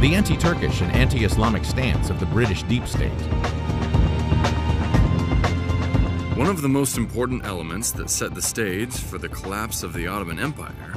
the anti-Turkish and anti-Islamic stance of the British deep state. One of the most important elements that set the stage for the collapse of the Ottoman Empire,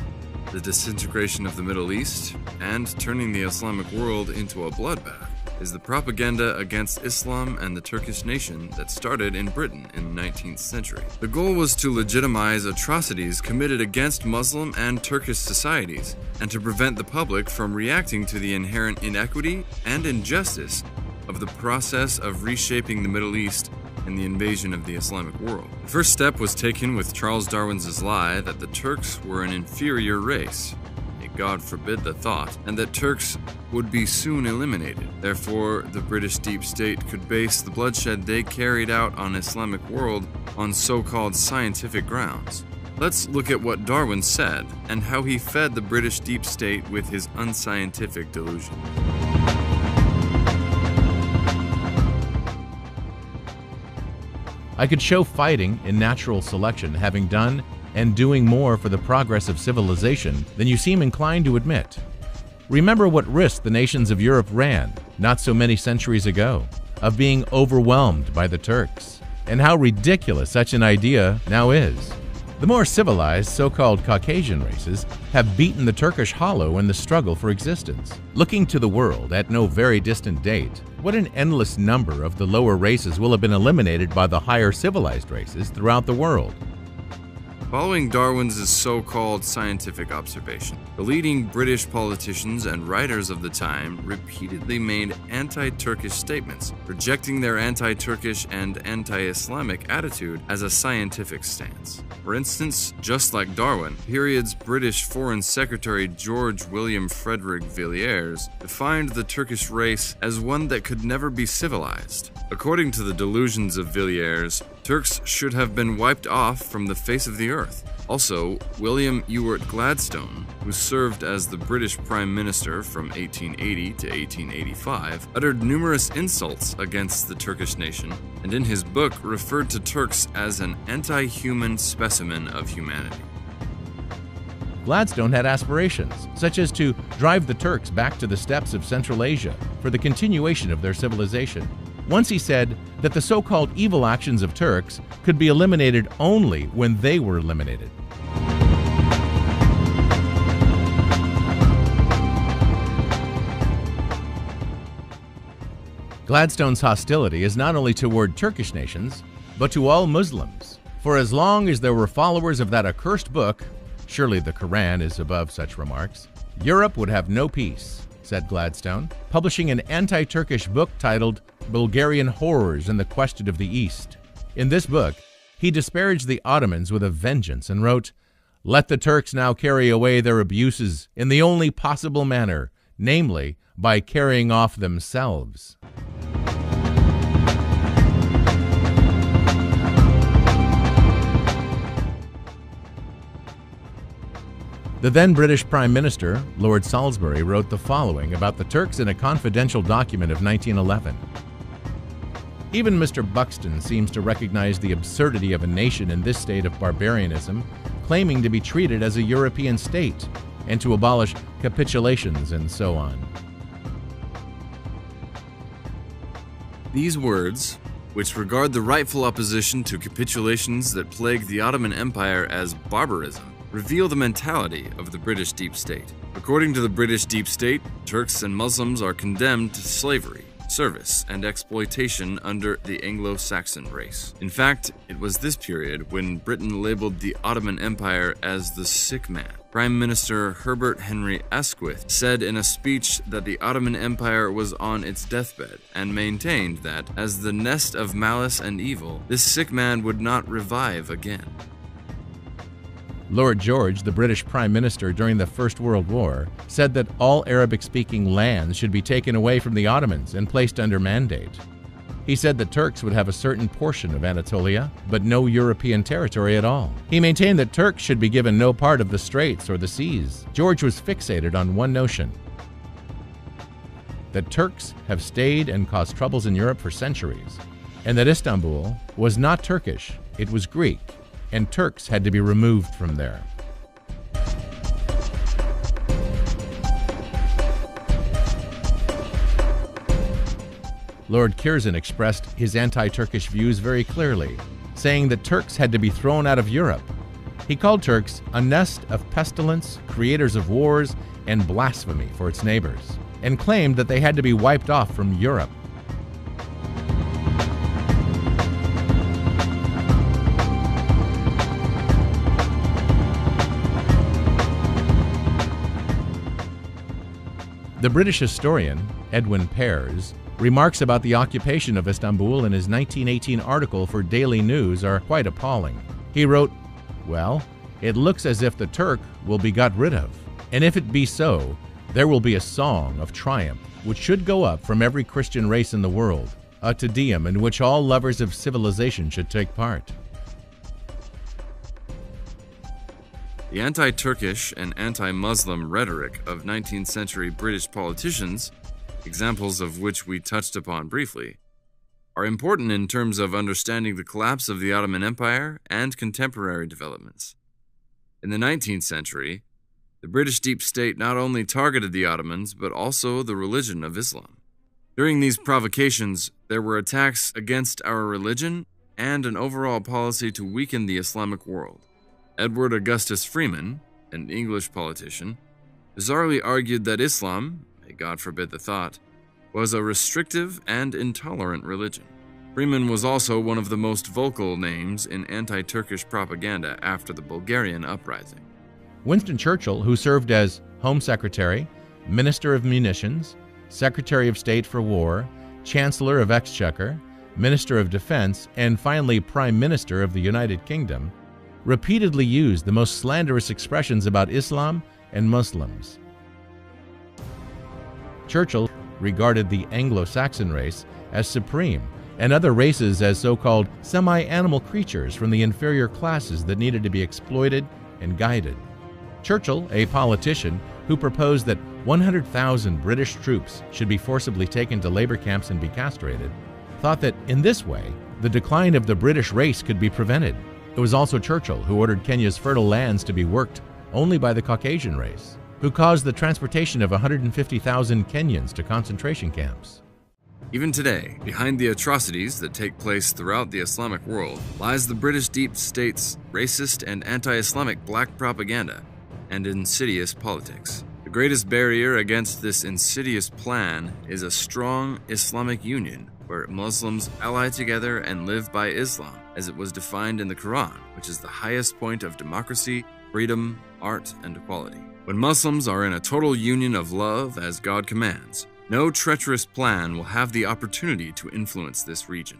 the disintegration of the Middle East, and turning the Islamic world into a bloodbath, is the propaganda against Islam and the Turkish nation that started in Britain in the 19th century. The goal was to legitimize atrocities committed against Muslim and Turkish societies, and to prevent the public from reacting to the inherent inequity and injustice of the process of reshaping the Middle East and the invasion of the Islamic world. The first step was taken with Charles Darwin's lie that the Turks were an inferior race. God forbid the thought, and that Turks would be soon eliminated. Therefore, the British deep state could base the bloodshed they carried out on Islamic world on so-called scientific grounds. Let's look at what Darwin said and how he fed the British deep state with his unscientific delusion. I could show fighting in natural selection having done and doing more for the progress of civilization than you seem inclined to admit. Remember what risk the nations of Europe ran, not so many centuries ago, of being overwhelmed by the Turks, and how ridiculous such an idea now is. The more civilized so-called Caucasian races have beaten the Turkish hollow in the struggle for existence. Looking to the world at no very distant date, what an endless number of the lower races will have been eliminated by the higher civilized races throughout the world. Following Darwin's so-called scientific observation, the leading British politicians and writers of the time repeatedly made anti-Turkish statements, rejecting their anti-Turkish and anti-Islamic attitude as a scientific stance. For instance, just like Darwin, the period's British Foreign Secretary George William Frederick Villiers defined the Turkish race as one that could never be civilized. According to the delusions of Villiers, Turks should have been wiped off from the face of the earth. Also, William Ewart Gladstone, who served as the British Prime Minister from 1880 to 1885, uttered numerous insults against the Turkish nation, and in his book referred to Turks as an anti-human specimen of humanity. Gladstone had aspirations, such as to drive the Turks back to the steppes of Central Asia for the continuation of their civilization. Once he said that the so-called evil actions of Turks could be eliminated only when they were eliminated. Gladstone's hostility is not only toward Turkish nations, but to all Muslims. For as long as there were followers of that accursed book, surely the Quran is above such remarks, Europe would have no peace, said Gladstone, publishing an anti-Turkish book titled Bulgarian Horrors in the Question of the East. In this book, he disparaged the Ottomans with a vengeance and wrote, "Let the Turks now carry away their abuses in the only possible manner, namely, by carrying off themselves." The then British Prime Minister, Lord Salisbury, wrote the following about the Turks in a confidential document of 1911. Even Mr. Buxton seems to recognize the absurdity of a nation in this state of barbarianism, claiming to be treated as a European state, and to abolish capitulations and so on. These words, which regard the rightful opposition to capitulations that plagued the Ottoman Empire as barbarism, reveal the mentality of the British deep state. According to the British deep state, Turks and Muslims are condemned to slavery, service, and exploitation under the Anglo-Saxon race. In fact, it was this period when Britain labeled the Ottoman Empire as the sick man. Prime Minister Herbert Henry Asquith said in a speech that the Ottoman Empire was on its deathbed, and maintained that, as the nest of malice and evil, this sick man would not revive again. Lord George, the British Prime Minister during the First World War, said that all Arabic-speaking lands should be taken away from the Ottomans and placed under mandate. He said the Turks would have a certain portion of Anatolia, but no European territory at all. He maintained that Turks should be given no part of the straits or the seas. George was fixated on one notion: that Turks have stayed and caused troubles in Europe for centuries, and that Istanbul was not Turkish, it was Greek, and Turks had to be removed from there. Lord Curzon expressed his anti-Turkish views very clearly, saying that Turks had to be thrown out of Europe. He called Turks a nest of pestilence, creators of wars, and blasphemy for its neighbors, and claimed that they had to be wiped off from Europe. The British historian, Edwin Pears, remarks about the occupation of Istanbul in his 1918 article for Daily News are quite appalling. He wrote, "Well, it looks as if the Turk will be got rid of, and if it be so, there will be a song of triumph which should go up from every Christian race in the world, a Te Deum in which all lovers of civilization should take part." The anti-Turkish and anti-Muslim rhetoric of 19th century British politicians, examples of which we touched upon briefly, are important in terms of understanding the collapse of the Ottoman Empire and contemporary developments. In the 19th century, the British deep state not only targeted the Ottomans, but also the religion of Islam. During these provocations, there were attacks against our religion and an overall policy to weaken the Islamic world. Edward Augustus Freeman, an English politician, bizarrely argued that Islam, may God forbid the thought, was a restrictive and intolerant religion. Freeman was also one of the most vocal names in anti-Turkish propaganda after the Bulgarian uprising. Winston Churchill, who served as Home Secretary, Minister of Munitions, Secretary of State for War, Chancellor of Exchequer, Minister of Defense, and finally Prime Minister of the United Kingdom, repeatedly used the most slanderous expressions about Islam and Muslims. Churchill regarded the Anglo-Saxon race as supreme and other races as so-called semi-animal creatures from the inferior classes that needed to be exploited and guided. Churchill, a politician who proposed that 100,000 British troops should be forcibly taken to labor camps and be castrated, thought that in this way the decline of the British race could be prevented. It was also Churchill who ordered Kenya's fertile lands to be worked only by the Caucasian race, who caused the transportation of 150,000 Kenyans to concentration camps. Even today, behind the atrocities that take place throughout the Islamic world lies the British deep state's racist and anti-Islamic black propaganda and insidious politics. The greatest barrier against this insidious plan is a strong Islamic union where Muslims ally together and live by Islam, as it was defined in the Quran, which is the highest point of democracy, freedom, art, and equality. When Muslims are in a total union of love as God commands, no treacherous plan will have the opportunity to influence this region.